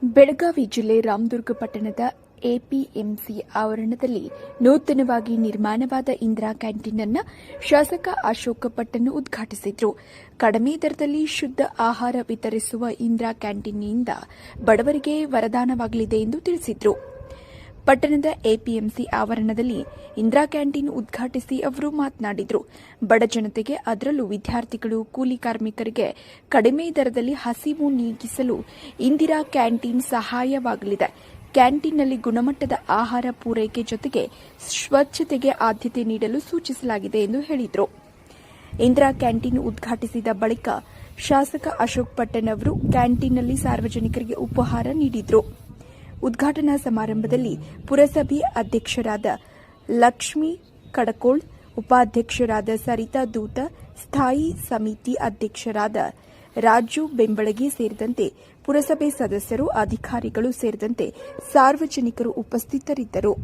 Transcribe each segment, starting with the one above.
ಬೆಳಗಾವಿ ಜಿಲ್ಲೆ ರಾಮದುರ್ಗ ಪಟ್ಟಣದ ಎಪಿಎಂಸಿ ಆವರಣದಲ್ಲಿ ನೂತನವಾಗಿ ನಿರ್ಮಾಣವಾದ ಇಂದಿರಾ ಕ್ಯಾಂಟೀನ್ ಅನ್ನು ಶಾಸಕ ಅಶೋಕ್ ಪಟ್ಟಣ ಉದ್ಘಾಟಿಸಿದರು. ಕಡಿಮೆ ದರದಲ್ಲಿ ಶುದ್ಧ ಆಹಾರ ವಿತರಿಸುವ ಇಂದಿರಾ ಕ್ಯಾಂಟೀನ್ನಿಂದ ಬಡವರಿಗೆ ವರದಾನವಾಗಲಿದೆ ಎಂದು ತಿಳಿಸಿದರು. ಪಟ್ಟಣದ ಎಪಿಎಂಸಿ ಆವರಣದಲ್ಲಿ ಇಂದಿರಾ ಕ್ಯಾಂಟೀನ್ ಉದ್ಘಾಟಿಸಿ ಅವರು ಮಾತನಾಡಿದರು. ಬಡ ಜನತೆಗೆ, ಅದರಲ್ಲೂ ವಿದ್ಯಾರ್ಥಿಗಳು, ಕೂಲಿ ಕಾರ್ಮಿಕರಿಗೆ ಕಡಿಮೆ ದರದಲ್ಲಿ ಹಸಿವು ನೀಗಿಸಲು ಇಂದಿರಾ ಕ್ಯಾಂಟೀನ್ ಸಹಾಯವಾಗಲಿದೆ. ಕ್ಯಾಂಟೀನ್ನಲ್ಲಿ ಗುಣಮಟ್ಟದ ಆಹಾರ ಪೂರೈಕೆ ಜೊತೆಗೆ ಸ್ವಚ್ಛತೆಗೆ ಆದ್ಯತೆ ನೀಡಲು ಸೂಚಿಸಲಾಗಿದೆ ಎಂದು ಹೇಳಿದರು. ಇಂದಿರಾ ಕ್ಯಾಂಟೀನ್ ಉದ್ಘಾಟಿಸಿದ ಬಳಿಕ ಶಾಸಕ ಅಶೋಕ್ ಪಟ್ಟಣ ಅವರು ಕ್ಯಾಂಟೀನ್ನಲ್ಲಿ ಸಾರ್ವಜನಿಕರಿಗೆ ಉಪಹಾರ ನೀಡಿದರು. ಉದ್ಘಾಟನಾ ಸಮಾರಂಭದಲ್ಲಿ ಪುರಸಭೆ ಅಧ್ಯಕ್ಷರಾದ ಲಕ್ಷ್ಮೀ ಕಡಕೋಳ್, ಉಪಾಧ್ಯಕ್ಷರಾದ ಸರಿತಾ ದೂತ, ಸ್ಥಾಯಿ ಸಮಿತಿ ಅಧ್ಯಕ್ಷರಾದ ರಾಜು ಬೆಂಬಳಗಿ ಸೇರಿದಂತೆ ಪುರಸಭೆ ಸದಸ್ಯರು, ಅಧಿಕಾರಿಗಳು ಸೇರಿದಂತೆ ಸಾರ್ವಜನಿಕರು ಉಪಸ್ಥಿತರಿದ್ದರು.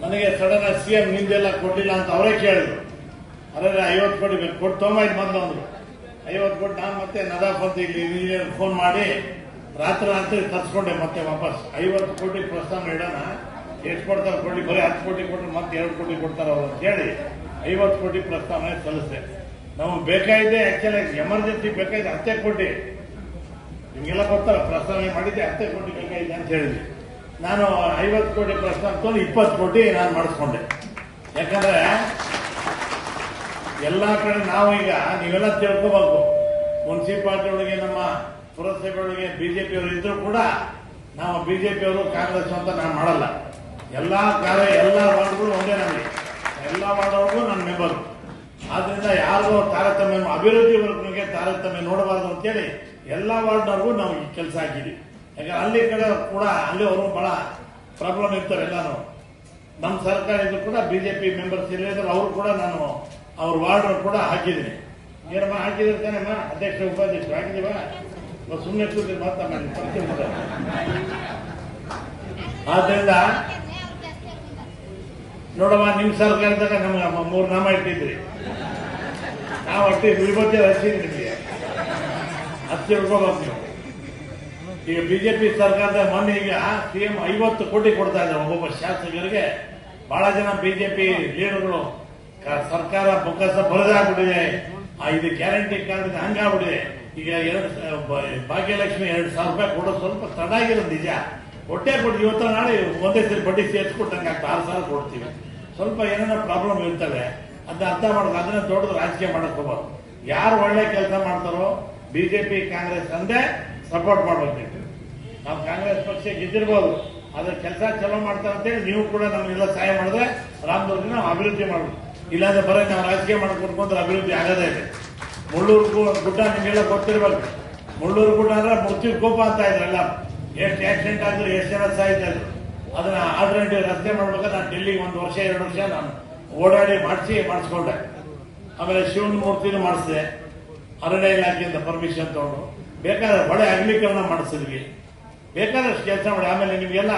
ನನಗೆ ಸಡನ್ ಸಿಎಂ ನಿಂದೆಲ್ಲ ಕೊಟ್ಟಿಲ್ಲ ಅಂತ ಅವರೇ ಕೇಳಿದ್ರು. ಅರೆ 50 ಕೋಟಿ ಬೇಕು, ಕೊಟ್ಟು ತೊಂಬೈದು ಬಂದು ಅಂದ್ರು. 50 ಕೋಟಿ ನಾನು ಮತ್ತೆ ನದಾಫ್ ಅಂತ ಇಲ್ಲಿ ಇಂಜಿನಿಯರ್ ಫೋನ್ ಮಾಡಿ ರಾತ್ರಿ ತರ್ಸ್ಕೊಂಡೆ. ಮತ್ತೆ ವಾಪಸ್ 50 ಕೋಟಿ ಪ್ರಸ್ತಾವ ಇಡೋಣ, ಎಷ್ಟು ಕೊಡ್ತಾರೆ ಕೊಡಿ, ಬರೀ 10 ಕೋಟಿ ಕೊಟ್ಟರೆ ಮತ್ತೆ 2 ಕೋಟಿ ಕೊಡ್ತಾರೆ ಅವರು ಅಂತ ಹೇಳಿ 50 ಕೋಟಿ ಪ್ರಸ್ತಾವನೆ ಸಲ್ಲಿಸಿದೆ. ನಮಗೆ ಬೇಕಾಗಿದೆ, ಆಕ್ಚುಲಿ ಎಮರ್ಜೆನ್ಸಿ ಬೇಕಾಗಿದೆ 10 ಕೋಟಿ. ನಿಮಗೆಲ್ಲ ಗೊತ್ತಲ್ಲ, ಪ್ರಸ್ತಾವನೆ ಮಾಡಿದ್ದೆ 10 ಕೋಟಿ ಬೇಕಾಗಿದೆ ಅಂತ ಹೇಳಿದ್ವಿ. ನಾನು 50 ಕೋಟಿ ಪ್ರಸ್ತಾವ ತೊಗೊಂಡು 20 ಕೋಟಿ ನಾನು ಮಾಡಿಸ್ಕೊಂಡೆ. ಯಾಕಂದ್ರೆ ಎಲ್ಲಾ ಕಡೆ ನಾವು ಈಗ ನೀವೆಲ್ಲ ತಿಳ್ಕೋಬೇಕು, ಮುನ್ಸಿಪಾಲಿಟಿ ಒಳಗೆ, ನಮ್ಮ ಪುರಸಭೆ ಒಳಗೆ ಬಿಜೆಪಿಯವರು ಇದ್ರು ಕೂಡ ನಾವು ಬಿಜೆಪಿಯವರು ಕಾಂಗ್ರೆಸ್ ಅಂತ ನಾನು ಮಾಡಲ್ಲ. ಎಲ್ಲಾ ವಾರ್ಡ್ಗಳು ಒಂದೇ, ನಮಗೆ ಎಲ್ಲ ವಾರ್ಡ್ಗಳಿಗೂ ನನ್ನ ಮೆಂಬರ್. ಆದ್ರಿಂದ ಯಾರಿಗೂ ತಾರತಮ್ಯ, ಅಭಿವೃದ್ಧಿ ವರ್ಗನಿಗೆ ತಾರತಮ್ಯ ನೋಡಬಾರ್ದು ಅಂತೇಳಿ ಎಲ್ಲಾ ವಾರ್ಡ್ನವ್ರಿಗೂ ನಾವು ಈ ಕೆಲಸ ಹಾಕಿದ್ವಿ. ಯಾಕಂದ್ರೆ ಅಲ್ಲಿ ಕಡೆ ಕೂಡ ಅಲ್ಲಿ ಅವರು ಬಹಳ ಪ್ರಾಬ್ಲಮ್ ಇರ್ತಾರೆ ಎಲ್ಲಾನು. ನಮ್ಮ ಸರ್ಕಾರ ಇದ್ರು ಕೂಡ ಬಿಜೆಪಿ ಮೆಂಬರ್ಸ್ ಇಲ್ಲದ್ರೆ ಅವರು ಕೂಡ ನಾನು ಅವ್ರ ವಾರ್ಡ್ ಕೂಡ ಹಾಕಿದ್ದೀನಿ. ಏನಮ್ಮ ಹಾಕಿದ್ರೆ ತಾನೇಮ್ಮ, ಅಧ್ಯಕ್ಷ ಉಪಾಧ್ಯಕ್ಷರು ಹಾಕಿದೀವ, ಸುಮ್ಮನೆ ಕೂತಿ ಮಾತಾಡ್ತಾರೆ. ಆದ್ರಿಂದ ನೋಡಮ್ಮ, ನಿಮ್ ಸರ್ಕಾರದಾಗ ನಮ್ಗೆ 3 ನಾಮ ಇಟ್ಟಿದ್ರಿ, ನಾವು ಅಷ್ಟೇ ವಿಭಜನೆ ಹಚ್ಚಿದ್ರಿ. ನಿಮಗೆ ಹಚ್ಚಿ ತಿಳ್ಕೋಬೇಕು ನೀವು. ಈಗ ಬಿಜೆಪಿ ಸರ್ಕಾರದ ಮೊನ್ನೆ ಈಗ ಸಿಎಂ 50 ಕೋಟಿ ಕೊಡ್ತಾ ಇದ್ದಾರೆ ಒಬ್ಬೊಬ್ಬ ಶಾಸಕರಿಗೆ. ಬಹಳ ಜನ ಬಿಜೆಪಿ ಲೀಡರ್ಗಳು ಸರ್ಕಾರ ಬೊಕ್ಕಸ ಬರದಾಗ್ಬಿಟ್ಟಿದೆ, ಇದು ಗ್ಯಾರಂಟಿ ಕಾರ್ಡ್ ಹಂಗಾಗ್ಬಿಟ್ಟಿದೆ. ಈಗ ಭಾಗ್ಯಲಕ್ಷ್ಮಿ 2,000 ರೂಪಾಯಿ ಕೊಡೋದು ಸ್ವಲ್ಪ ತಡ ಆಗಿರೋದು ನಿಜ. ಹೊಟ್ಟೆ ಕೊಟ್ಟು ಇವತ್ತು ನಾಳೆ ಒಂದೇ ಸರಿ ಬಡ್ಡಿ ಸೇರಿಸ್ಕೊಟ್ಟಂಗೆ 6,000 ಕೊಡ್ತೀವಿ. ಸ್ವಲ್ಪ ಏನೇನೋ ಪ್ರಾಬ್ಲಮ್ ಇರ್ತವೆ, ಅದನ್ನ ಅರ್ಥ ಮಾಡೋದು. ಅದನ್ನ ದೊಡ್ಡದು ರಾಜಕೀಯ ಮಾಡಕ್ ಹೋಗ್ಬಾರ್ದು. ಯಾರು ಒಳ್ಳೆ ಕೆಲಸ ಮಾಡ್ತಾರೋ ಬಿಜೆಪಿ ಕಾಂಗ್ರೆಸ್ ಅಂದೇ ಸಪೋರ್ಟ್ ಮಾಡ್ಬೇಕು. ನಾವು ಕಾಂಗ್ರೆಸ್ ಪಕ್ಷ ಗೆದ್ದಿರ್ಬೋದು, ಅದ್ರ ಕೆಲಸ ಚಲೋ ಮಾಡ್ತಾರೆ ಅಂತೇಳಿ ನೀವು ಕೂಡ ನಮಗೆಲ್ಲ ಸಹಾಯ ಮಾಡಿದ್ರೆ ರಾಮದುರ್ಗ ನಾವು ಅಭಿವೃದ್ಧಿ ಮಾಡ್ಬೇಕು. ಇಲ್ಲಾಂದ್ರೆ ಬರೀ ನಾವು ರಾಜಕೀಯ ಮಾಡ್ಕೊಂಡ್ರೆ ಅಭಿವೃದ್ಧಿ ಆಗೋದೇ ಇದೆ. ಮುಳ್ಳೂರು ಗುಡ್ಡ ನಿಮಗೆಲ್ಲ ಗೊತ್ತಿರ್ಬೇಕು. ಮುಳ್ಳೂರು ಗುಡ್ಡ ಅಂದ್ರೆ ಮೃತ್ಯು ಕೋಪ ಅಂತ ಇದ್ರಲ್ಲ, ಎಷ್ಟು ಆಕ್ಸಿಡೆಂಟ್ ಆದ್ರು, ಎಷ್ಟು ಜನ ಸಾಯ್ತಾ ಇದ್ರು. ಅದನ್ನ ಆಲ್ಟರ್ನೇಟಿವ್ ರಸ್ತೆ ಮಾಡ್ಬೇಕಾದ್ರೆ ನಾನು ಡೆಲ್ಲಿಗೆ 1 ವರ್ಷ 2 ವರ್ಷ ನಾನು ಓಡಾಡಿ ಮಾಡಿಸ್ಕೊಂಡೆ. ಆಮೇಲೆ ಶಿವನ ಮೂರ್ತಿನೂ ಮಾಡಿಸಿದೆ, ಅರಣ್ಯ ಇಲಾಖೆಯಿಂದ ಪರ್ಮಿಷನ್ ತಗೊಂಡು. ಬೇಕಾದ್ರೆ ಹೊಳೆ ಅಗಲೀಕರಣ ಮಾಡಿಸಿದ್ವಿ, ಬೇಕಾದಷ್ಟು ಕೆಲಸ ಮಾಡಿ. ಆಮೇಲೆ ನಿಮ್ಗೆಲ್ಲ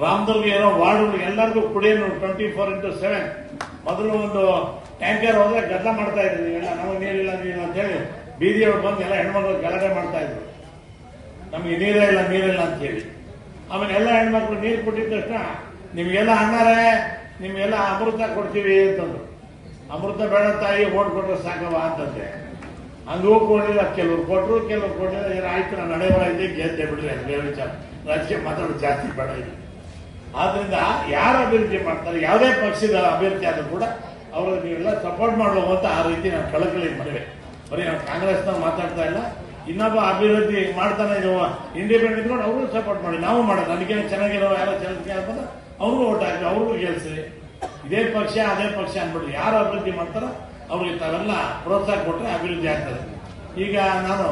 ರಾಮದುರ್ಗ ಏನೋ ವಾರ್ಡ್ಗಳು ಎಲ್ಲರಿಗೂ ಕುಡಿಯೋನು 24x7. ಮೊದಲು ಒಂದು ಟ್ಯಾಂಕರ್ ಹೋದ್ರೆ ಗದ್ದಲ ಮಾಡ್ತಾ ಇದ್ವಿ, ಎಲ್ಲ ನಮಗೆ ನೀರಿಲ್ಲ ಅಂತ ಹೇಳಿ ಬೀದಿಯೊಳಗೆ ಬಂದು ಎಲ್ಲ ಹೆಣ್ಮಕ್ಳು ಗಲಾಟೆ ಮಾಡ್ತಾ ಇದ್ರು, ನಮಗೆ ನೀರಿಲ್ಲ ಅಂತ ಹೇಳಿ. ಆಮೇಲೆ ಎಲ್ಲ ಹೆಣ್ಮಕ್ಳು ನೀರು ಕೊಟ್ಟಿದ ತಕ್ಷಣ ನಿಮ್ಗೆಲ್ಲ ಅಣ್ಣಾರೆ, ನಿಮ್ಗೆಲ್ಲ ಅಮೃತ ಕೊಡ್ತೀವಿ ಅಂತಂದ್ರು. ಅಮೃತ ಬೇಡ ತಾಯಿ, ಓಟ್ ಕೊಟ್ರೆ ಸಾಕವ ಅಂತಂದೆ. ಹಂಗೂ ಕೊಡಲಿಲ್ಲ, ಕೆಲವ್ರು ಕೊಟ್ಟರು ಕೆಲವ್ರು ಕೊಡಲಿಲ್ಲ. ಏನಾಯ್ತು, ನಾನು ನಡೆಯಬಾರ ಇದ್ದೆ, ಗೆದ್ದೆ ಬಿಡ್ರಿ. ಅದು ಬೇರೆ ವಿಚಾರ, ರಾಜಕೀಯ ಮಾತಾಡೋದು ಜಾಸ್ತಿ ಬೇಡ ಇದೆ. ಆದ್ರಿಂದ ಯಾರು ಅಭಿವೃದ್ಧಿ ಮಾಡ್ತಾರೆ, ಯಾವುದೇ ಪಕ್ಷದ ಅಭ್ಯರ್ಥಿ ಆದ್ರೂ ಕೂಡ ಅವರು ನೀವೆಲ್ಲ ಸಪೋರ್ಟ್ ಮಾಡುವ ಅಂತ ಆ ರೀತಿ ನಾನು ಕಳಕಳಿ ಮನವಿ. ಬರೀ ನಾವು ಕಾಂಗ್ರೆಸ್ನ ಮಾತಾಡ್ತಾ ಇಲ್ಲ, ಇನ್ನೊಬ್ಬ ಅಭಿವೃದ್ಧಿ ಮಾಡ್ತಾನೆ ಇರುವ ಇಂಡಿಪೆಂಡೆಂಟ್ ಅವ್ರಿಗೂ ಸಪೋರ್ಟ್ ಮಾಡಿ. ನಾವು ಮಾಡೋದು, ನನಗೇನು ಚೆನ್ನಾಗಿರೋ ಯಾರೋ ಚೆನ್ನಾಗಿ ಆಗ್ಬೋದು ಅವ್ರಿಗೂ ಓಟ್ ಹಾಕಿ, ಅವ್ರಿಗೂ ಗೆಲ್ಸಿ. ಇದೇ ಪಕ್ಷ ಅದೇ ಪಕ್ಷ ಅಂದ್ಬಿಟ್ಟು ಯಾರು ಅಭಿವೃದ್ಧಿ ಮಾಡ್ತಾರೋ ಅವ್ರಿಗೆ ತಾವೆಲ್ಲ ಪ್ರೋತ್ಸಾಹ ಕೊಟ್ಟರೆ ಅಭಿವೃದ್ಧಿ ಆಗ್ತದೆ. ಈಗ ನಾನು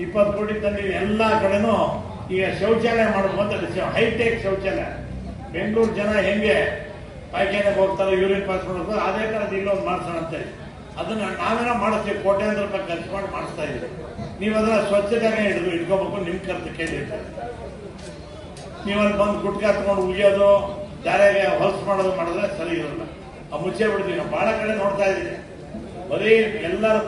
20 ಕೋಟಿ ತಂದಿದ್ದೀನಿ, ಎಲ್ಲ ಕಡೆನೂ ಈಗ ಶೌಚಾಲಯ ಮಾಡೋದು ಅಂತ ಹೈಟೆಕ್ ಶೌಚಾಲಯ. ಬೆಂಗಳೂರು ಜನ ಹೆಂಗೆ ಪಾಯ್ಖಾನೆಗೆ ಹೋಗ್ತಾರೆ, ಯೂರಿನ್ ಪಾಸ್ ಮಾಡೋದು, ಅದೇ ಥರದ್ದು ಇಲ್ಲೊಂದು ಮಾಡಿಸೋಣ ಅಂತ ಹೇಳಿ ಅದನ್ನ ನಾವೇನೋ ಮಾಡಿಸ್ತೀವಿ, ಕೋಟ್ಯಾಂತರ ರೂಪಾಯಿ ಖರ್ಚು ಮಾಡಿ ಮಾಡಿಸ್ತಾ ಇದ್ದೀವಿ. ನೀವು ಅದನ್ನ ಸ್ವಚ್ಛತೆಗೆ ಇಟ್ಕೋಬೇಕು, ನಿಮ್ ಖರ್ಚು ಕೇಳಿರ್ತಾರೆ. ನೀವಲ್ಲಿ ಬಂದು ಗುಟ್ಕ ಹತ್ಕೊಂಡು ಉಗಿಯೋದು, ದಾರ್ಯಾಗೆ ಹೊಲಸು ಮಾಡೋದು ಮಾಡಿದ್ರೆ ಸರಿ ಇರಲ್ಲ. ಮುಚ್ಚೆ ಬಿಡ್ತೀವಿ. ನಾವು ಬಹಳ ಕಡೆ ನೋಡ್ತಾ ಇದ್ದೀವಿ, ಬರೀ ಎಲ್ಲರೂ